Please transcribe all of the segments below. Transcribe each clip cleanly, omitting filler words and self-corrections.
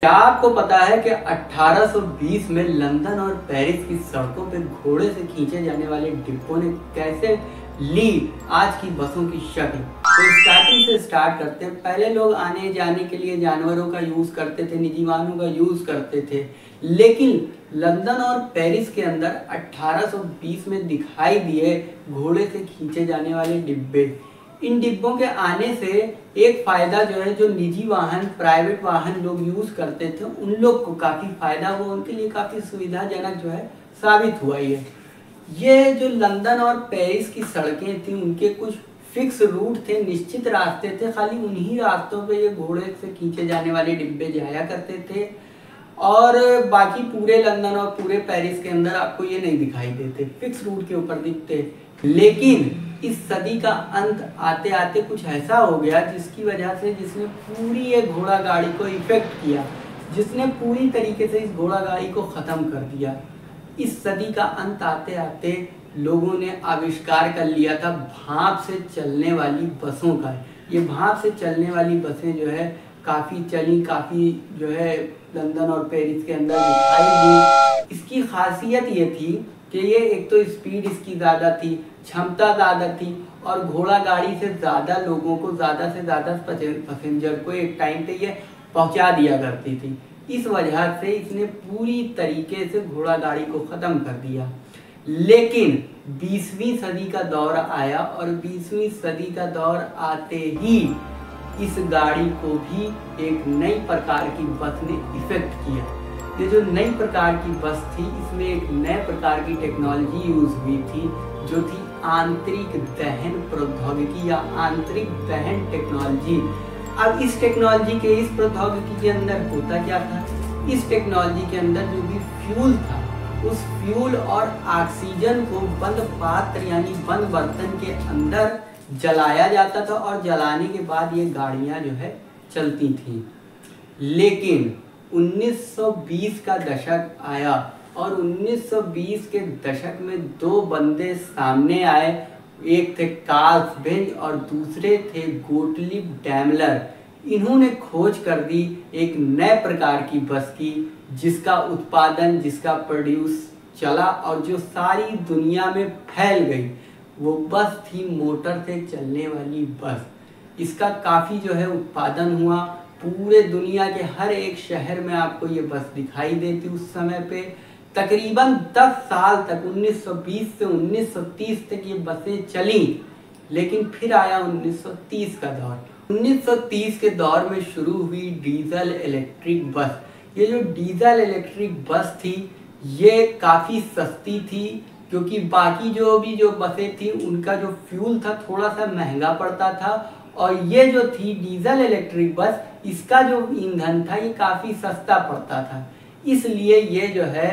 क्या आपको पता है कि 1820 में लंदन और पेरिस की सड़कों पे घोड़े से खींचे जाने वाले डिब्बों ने कैसे ली आज की बसों की शक्ल। तो स्टार्टिंग से स्टार्ट करते हैं। पहले लोग आने जाने के लिए जानवरों का यूज करते थे, निजी वाहनों का यूज करते थे, लेकिन लंदन और पेरिस के अंदर 1820 में दिखाई दिए घोड़े से खींचे जाने वाले डिब्बे। इन डिब्बों के आने से एक फायदा जो है, जो निजी वाहन, प्राइवेट वाहन लोग यूज करते थे, उन लोग को काफी फायदा हुआ, उनके लिए काफी सुविधाजनक जो है साबित हुआ। ये जो लंदन और पेरिस की सड़कें थी, उनके कुछ फिक्स रूट थे, निश्चित रास्ते थे, खाली उन्हीं रास्तों पे ये घोड़े से खींचे जाने वाले डिब्बे जाया करते थे और बाकी पूरे लंदन और पूरे पेरिस के अंदर आपको ये नहीं दिखाई देते, फिक्स रूट के ऊपर दिखते। लेकिन इस सदी का अंत आते आते कुछ ऐसा हो गया जिसकी वजह से, जिसने पूरी ये घोड़ा गाड़ी को इफेक्ट किया, जिसने पूरी तरीके से इस घोड़ा गाड़ी को खत्म कर दिया। इस सदी का अंत आते आते लोगों ने आविष्कार कर लिया था भाप से चलने वाली बसों का। ये भाप से चलने वाली बसें जो है काफ़ी चली, काफ़ी जो है लंदन और पेरिस के अंदर दिखाई दी। इसकी खासियत ये थी कि ये एक तो स्पीड इसकी ज़्यादा थी, क्षमता ज़्यादा थी और घोड़ा गाड़ी से ज़्यादा लोगों को, ज़्यादा से ज़्यादा पैसेंजर को एक टाइम पे ये पहुंचा दिया करती थी। इस वजह से इसने पूरी तरीके से घोड़ा गाड़ी को ख़त्म कर दिया। लेकिन 20वीं सदी का दौर आया और 20वीं सदी का दौर आते ही इस गाड़ी को भी एक नई प्रकार की बस ने इफेक्ट किया। ये जो नई प्रकार की बस थी, इसमें एक नए प्रकार की टेक्नोलॉजी यूज हुई थी, जो थी आंतरिक दहन प्रौद्योगिकी या आंतरिक दहन टेक्नोलॉजी। अब इस टेक्नोलॉजी के, इस प्रौद्योगिकी के अंदर होता क्या था? इस टेक्नोलॉजी के अंदर जो भी फ्यूल था, उस फ्यूल और ऑक्सीजन को बंद पात्र यानी बंद बर्तन के अंदर जलाया जाता था और जलाने के बाद ये गाड़ियां जो है चलती थी। लेकिन 1920 का दशक आया और 1920 के दशक में दो बंदे सामने आए। एक थे कार्ल बेंज और दूसरे थे गोटलिब डैमलर। इन्होंने खोज कर दी एक नए प्रकार की बस की, जिसका उत्पादन, जिसका प्रोड्यूस चला और जो सारी दुनिया में फैल गई। वो बस थी मोटर से चलने वाली बस। इसका काफ़ी जो है उत्पादन हुआ, पूरे दुनिया के हर एक शहर में आपको ये बस दिखाई देती। उस समय पे तकरीबन 10 साल तक, 1920 से 1930 तक ये बसें चली। लेकिन फिर आया 1930 का दौर। 1930 के दौर में शुरू हुई डीजल इलेक्ट्रिक बस। ये जो डीजल इलेक्ट्रिक बस थी, ये काफ़ी सस्ती थी, क्योंकि बाकी जो बसें थी उनका जो फ्यूल था थोड़ा सा महंगा पड़ता था, और ये जो थी डीजल इलेक्ट्रिक बस, इसका जो ईंधन था ये काफ़ी सस्ता पड़ता था। इसलिए ये जो है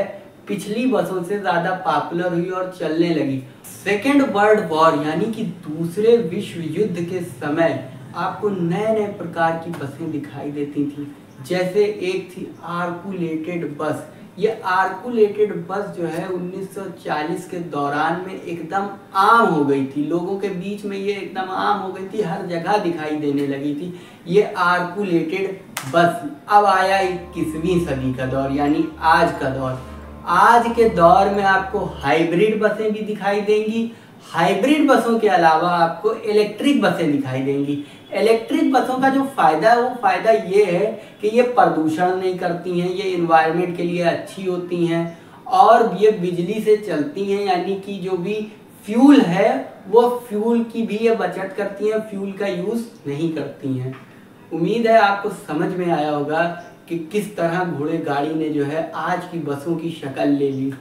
पिछली बसों से ज़्यादा पॉपुलर हुई और चलने लगी। सेकेंड वर्ल्ड वॉर यानी कि दूसरे विश्व युद्ध के समय आपको नए नए प्रकार की बसें दिखाई देती थी। जैसे एक थी आर्कुलेटेड बस। ये आर्कुलेटेड बस जो है 1940 के दौरान में एकदम आम हो गई थी, लोगों के बीच में ये एकदम आम हो गई थी, हर जगह दिखाई देने लगी थी ये आर्कुलेटेड बस। अब आया 21वीं सदी का दौर यानी आज का दौर। आज के दौर में आपको हाइब्रिड बसें भी दिखाई देंगी। हाइब्रिड बसों के अलावा आपको इलेक्ट्रिक बसें दिखाई देंगी। इलेक्ट्रिक बसों का जो फ़ायदा है, वो फ़ायदा ये है कि ये प्रदूषण नहीं करती हैं, ये इन्वायरमेंट के लिए अच्छी होती हैं और ये बिजली से चलती हैं, यानी कि जो भी फ्यूल है वो फ्यूल की भी ये बचत करती हैं, फ्यूल का यूज़ नहीं करती हैं। उम्मीद है आपको समझ में आया होगा कि किस तरह घोड़े गाड़ी ने जो है आज की बसों की शक्ल ले ली।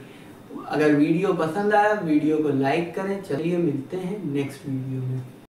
अगर वीडियो पसंद आया, वीडियो को लाइक करें। चलिए मिलते हैं नेक्स्ट वीडियो में।